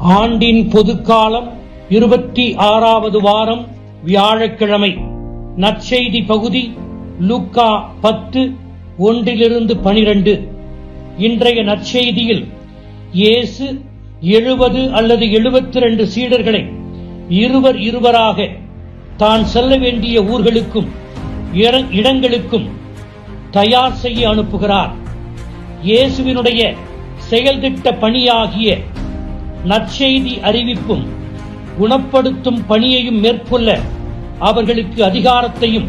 ஆண்டின் பொதுக்காலம் 26வது வாரம் வியாழக்கிழமை. நற்செய்தி பகுதி லூக்கா 10:1-12. இன்றைய நற்செய்தியில் இயேசு 70 அல்லது 72 சீடர்களை இருவராக தான் செல்ல வேண்டிய ஊர்களுக்கும் இடங்களுக்கும் தயார் செய்ய அனுப்புகிறார். இயேசுவினுடைய செயல்திட்ட பணியாகிய நற்செய்தி அறிவிப்பும் குணப்படுத்தும் பணியையும் மேற்கொள்ள அவர்களுக்கு அதிகாரத்தையும்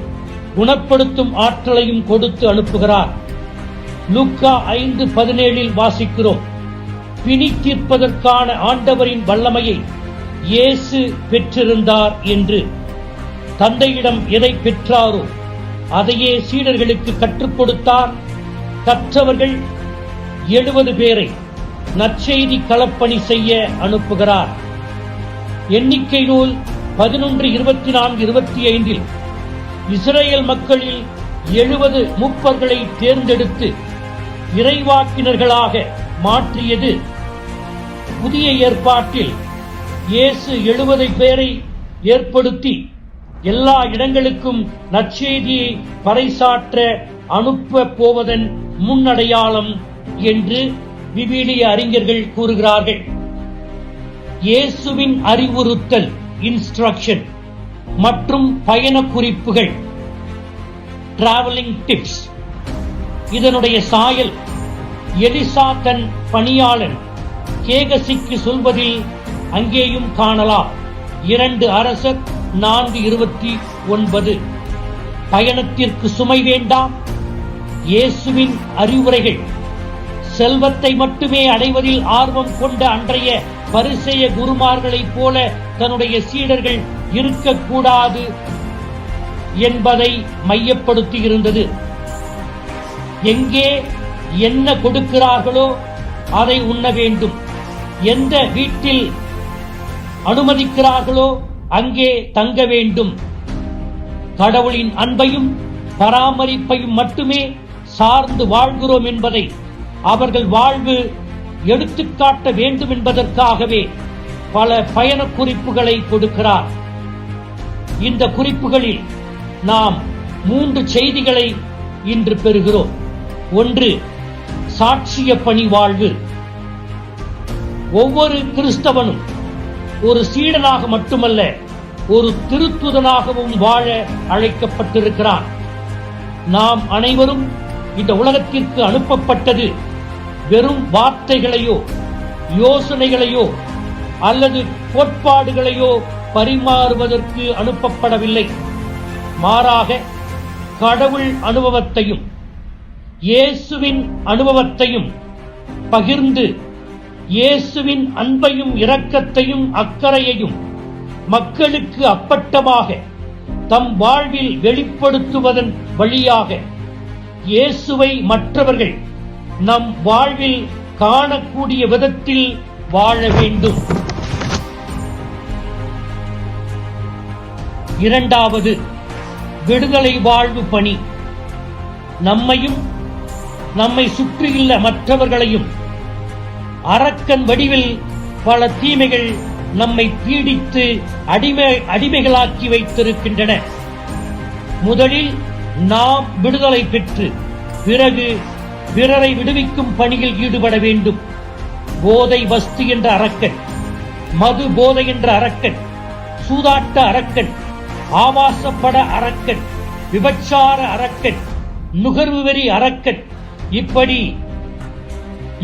குணப்படுத்தும் ஆற்றலையும் கொடுத்து அனுப்புகிறார். லூக்கா 5:17 வாசிக்கிறோம். பிணி தீர்ப்பதற்கான ஆண்டவரின் வல்லமையை இயேசு பெற்றிருந்தார் என்று. தந்தையிடம் எதை பெற்றாரோ அதையே சீடர்களுக்கு கற்றுக் கொடுத்தார். கற்றவர்கள் 70 பேரை நற்செய்தி களப்பணி செய்ய அனுப்புகிறார். எண்ணிக்கை நூல் 11:24-25 இஸ்ரேல் மக்களில் 70 மூப்பர்களை தேர்ந்தெடுத்து இறைவாக்கினர்களாக மாற்றியது. புதிய ஏற்பாட்டில் இயேசு 70 பேரை ஏற்படுத்தி எல்லா இடங்களுக்கும் நற்செய்தியை பறைசாற்ற அனுப்ப போவதன் முன்னடையாளம் என்று விவிலிய அறிஞர்கள் கூறுகிறார்கள். இயேசுவின் அறிவுறுத்தல் இன்ஸ்ட்ரக்ஷன் மற்றும் பயண குறிப்புகள் டிராவலிங் டிப்ஸ். இதனுடைய சாயல் எலிசா தன் பணியாளன் கேகசிக்கு சொல்வதில் அங்கேயும் காணலாம். 2 அரசர் 4:29. பயணத்திற்கு சுமை வேண்டாம். இயேசுவின் அறிவுரைகள் செல்வத்தை மட்டுமே அடைவதில் ஆர்வம் கொண்ட அன்றைய பரிசேய குருமார்களைப் போல தன்னுடைய சீடர்கள் இருக்கக்கூடாது என்பதை மையப்படுத்தி இருந்தது. எங்கே என்ன கொடுக்கிறார்களோ அதை உண்ண வேண்டும். எந்த வீட்டில் அனுமதிக்கிறார்களோ அங்கே தங்க வேண்டும். கடவுளின் அன்பையும் பராமரிப்பையும் மட்டுமே சார்ந்து வாழ்கிறோம் என்பதை அவர்கள் வாழ்வு எடுத்துக்காட்ட வேண்டும் என்பதற்காகவே பல பயண குறிப்புகளை கொடுக்கிறார். இந்த குறிப்புகளில் நாம் 3 செய்திகளை இன்று பெறுகிறோம். 1. சாட்சிய பணி வாழ்வு. ஒவ்வொரு கிறிஸ்தவனும் ஒரு சீடனாக மட்டுமல்ல, ஒரு திருத்துதனாகவும் வாழ அழைக்கப்பட்டிருக்கிறான். நாம் அனைவரும் இந்த உலகத்திற்கு அனுப்பப்பட்டது வெறும் வார்த்தைகளையோ யோசனைகளையோ அல்லது கோட்பாடுகளையோ பரிமாறுவதற்கு அனுப்பப்படவில்லை. மாறாக கடவுள் அனுபவத்தையும் இயேசுவின் அனுபவத்தையும் பகிர்ந்து இயேசுவின் அன்பையும் இரக்கத்தையும் அக்கறையையும் மக்களுக்கு அப்பட்டமாக தம் வாழ்வில் வெளிப்படுத்துவதன் வழியாக இயேசுவை மற்றவர்கள் நம் வாழ்வில் காணக்கூடிய விதத்தில் வாழ வேண்டும். 2. விடுதலை வாழ்வு பணி. நம்மையும் நம்மை சுற்றியுள்ள மற்றவர்களையும் அரக்கன் வடிவில் பல தீமைகள் நம்மை பீடித்து அடிமைகளாக்கி வைத்திருக்கின்றன. முதலில் நாம் விடுதலை பெற்று பிறகு பிறரை விடுவிக்கும் பணியில் ஈடுபட வேண்டும். போதை வஸ்து என்ற அரக்கன், மது போதை என்ற அரக்கன், சூதாட்ட அரக்கன், ஆபாசப்பட அரக்கன், விபச்சார அரக்கன், நுகர்வு வெறி அரக்கன், இப்படி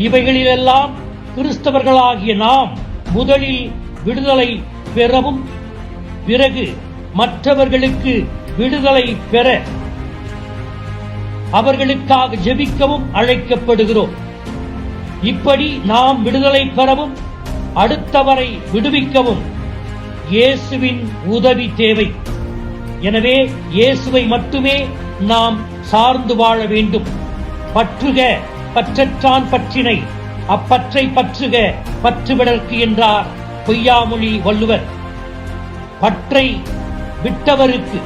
இவைகளிலெல்லாம் கிறிஸ்தவர்களாகிய நாம் முதலில் விடுதலை பெறவும் பிறகு மற்றவர்களுக்கு விடுதலை பெற அவர்களுக்காக ஜெபிக்கவும் அழைக்கப்படுகிறோம். இப்படி நாம் விடுதலை பெறவும் அடுத்தவரை விடுவிக்கவும் இயேசுவின் உதவி தேவை. எனவே இயேசுவை மட்டுமே நாம் சார்ந்து வாழ வேண்டும். பற்றுக பற்றற்றான் பற்றினை, அப்பற்றை பற்றுக பற்றுவிடற்கு என்றார் பொய்யாமொழி வள்ளுவர். பற்றை விட்டவருக்கு,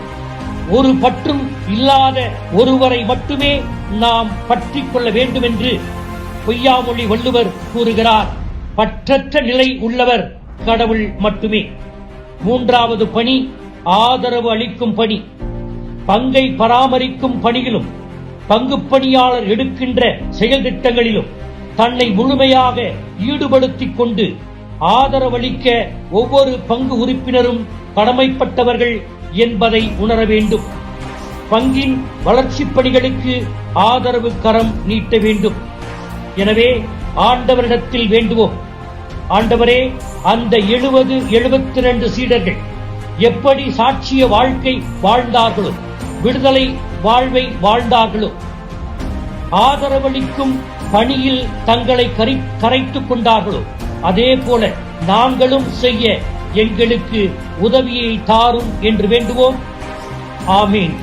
ஒரு பற்றும் இல்லாத ஒருவரை மட்டுமே நாம் பற்றிக் கொள்ள வேண்டும் என்று பொய்யாமொழி வள்ளுவர் கூறுகிறார். பற்றற்ற நிலை உள்ளவர் கடவுள் மட்டுமே. மூன்றாவது பணி ஆதரவு அளிக்கும் பணி. பங்கை பராமரிக்கும் பணியிலும் பங்குப்பணியாளர் எடுக்கின்ற செயல் திட்டங்களிலும் தன்னை முழுமையாக ஈடுபடுத்திக் கொண்டு ஆதரவளிக்க ஒவ்வொரு பங்கு உறுப்பினரும் கடமைப்பட்டவர்கள் என்பதை உணர வேண்டும். பங்கின் வளர்ச்சிப் பணிகளுக்கு ஆதரவு கரம் நீட்ட வேண்டும். எனவே ஆண்டவரிடத்தில் வேண்டுவோம். ஆண்டவரே, அந்த 72 சீடர்கள் எப்படி சாட்சிய வாழ்க்கை வாழ்ந்தார்களோ, விடுதலை வாழ்வை வாழ்ந்தார்களோ, ஆதரவளிக்கும் பணியில் தங்களை கரைத்துக் கொண்டார்களோ, அதே போல நாங்களும் செய்ய எங்களுக்கு உதவியை தாரும் என்று வேண்டுவோம். ஆமீன்.